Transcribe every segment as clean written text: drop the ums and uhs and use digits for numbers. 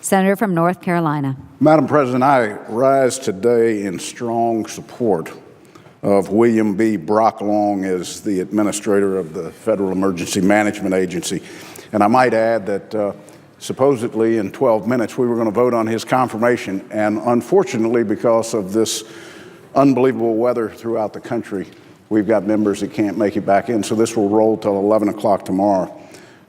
Senator from North Carolina. Madam President, I rise today in strong support of William B. Brock Long as the administrator of the Federal Emergency Management Agency. And I might add that supposedly in 12 minutes we were going to vote on his confirmation. And unfortunately, because of this unbelievable weather throughout the country, we've got members that can't make it back in. So this will roll till 11 o'clock tomorrow.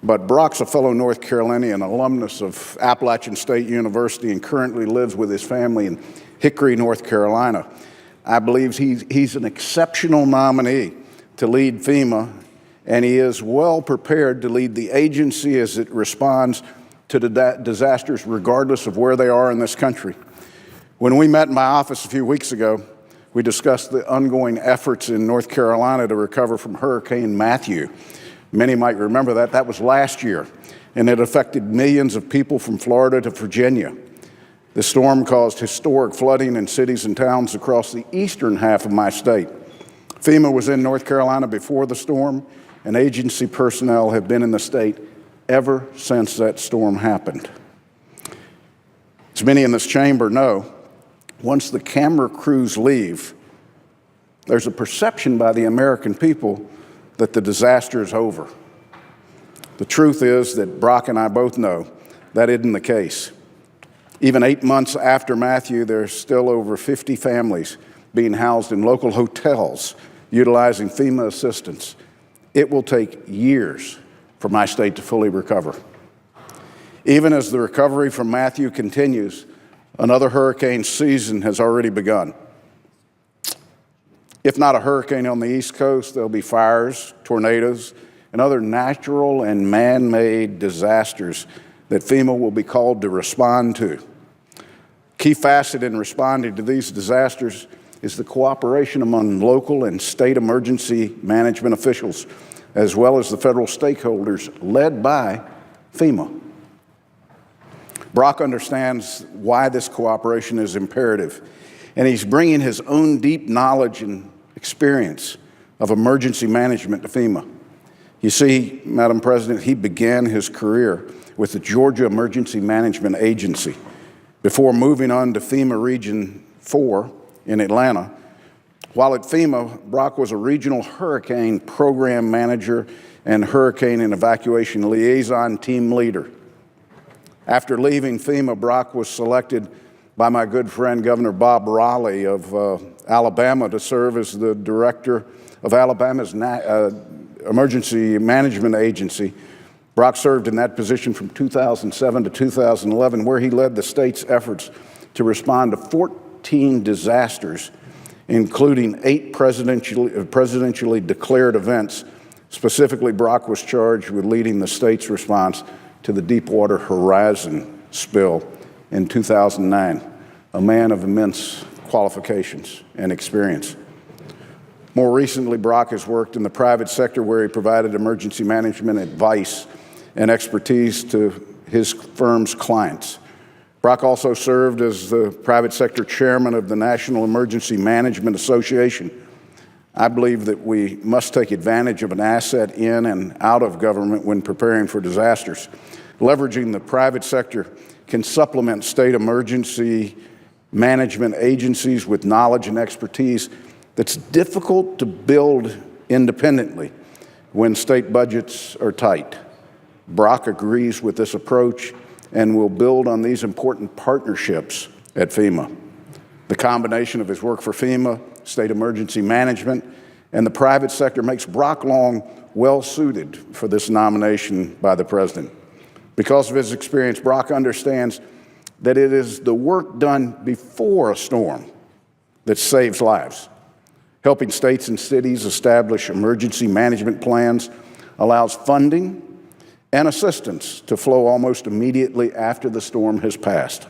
But Brock's a fellow North Carolinian, alumnus of Appalachian State University, and currently lives with his family in Hickory, North Carolina. I believe he's an exceptional nominee to lead FEMA, and he is well prepared to lead the agency as it responds to the disasters regardless of where they are in this country. When we met in my office a few weeks ago, we discussed the ongoing efforts in North Carolina to recover from Hurricane Matthew. Many might remember that. That was last year, and it affected millions of people from Florida to Virginia. The storm caused historic flooding in cities and towns across the eastern half of my state. FEMA was in North Carolina before the storm, and agency personnel have been in the state ever since that storm happened. As many in this chamber know, once the camera crews leave, there's a perception by the American people that the disaster is over. The truth is that Brock and I both know that isn't the case. Even 8 months after Matthew, there's still over 50 families being housed in local hotels utilizing FEMA assistance. It will take years for my state to fully recover. Even as the recovery from Matthew continues, another hurricane season has already begun. If not a hurricane on the East Coast, there'll be fires, tornadoes, and other natural and man-made disasters that FEMA will be called to respond to. Key facet in responding to these disasters is the cooperation among local and state emergency management officials, as well as the federal stakeholders led by FEMA. Brock understands why this cooperation is imperative, and he's bringing his own deep knowledge and experience of emergency management to FEMA. You see, Madam President, he began his career with the Georgia Emergency Management Agency before moving on to FEMA Region 4 in Atlanta. While at FEMA, Brock was a regional hurricane program manager and hurricane and evacuation liaison team leader. After leaving FEMA, Brock was selected by my good friend Governor Bob Raleigh of Alabama to serve as the director of Alabama's Emergency Management Agency. Brock served in that position from 2007 to 2011, where he led the state's efforts to respond to 14 disasters, including 8 presidentially declared events. Specifically, Brock was charged with leading the state's response to the Deepwater Horizon spill in 2009, a man of immense qualifications and experience. More recently, Brock has worked in the private sector where he provided emergency management advice and expertise to his firm's clients. Brock also served as the private sector chairman of the National Emergency Management Association. I believe that we must take advantage of an asset in and out of government when preparing for disasters. Leveraging the private sector can supplement state emergency management agencies with knowledge and expertise that's difficult to build independently when state budgets are tight. Brock agrees with this approach and will build on these important partnerships at FEMA. The combination of his work for FEMA, state emergency management, and the private sector makes Brock Long well suited for this nomination by the President. Because of his experience, Brock understands that it is the work done before a storm that saves lives. Helping states and cities establish emergency management plans allows funding and assistance to flow almost immediately after the storm has passed.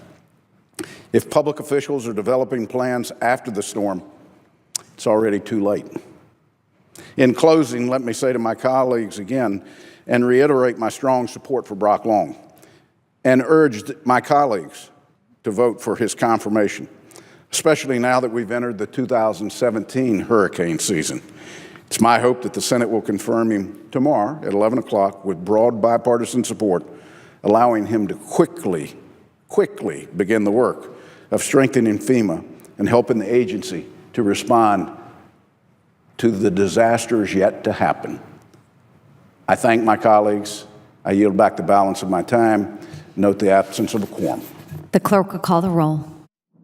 If public officials are developing plans after the storm, it's already too late. In closing, let me say to my colleagues again and reiterate my strong support for Brock Long and urge my colleagues to vote for his confirmation, especially now that we've entered the 2017 hurricane season. It's my hope that the Senate will confirm him tomorrow at 11 o'clock with broad bipartisan support, allowing him to quickly quickly begin the work of strengthening FEMA and helping the agency to respond to the disasters yet to happen. I thank my colleagues. I yield back the balance of my time. Note the absence of a quorum. The clerk will call the roll.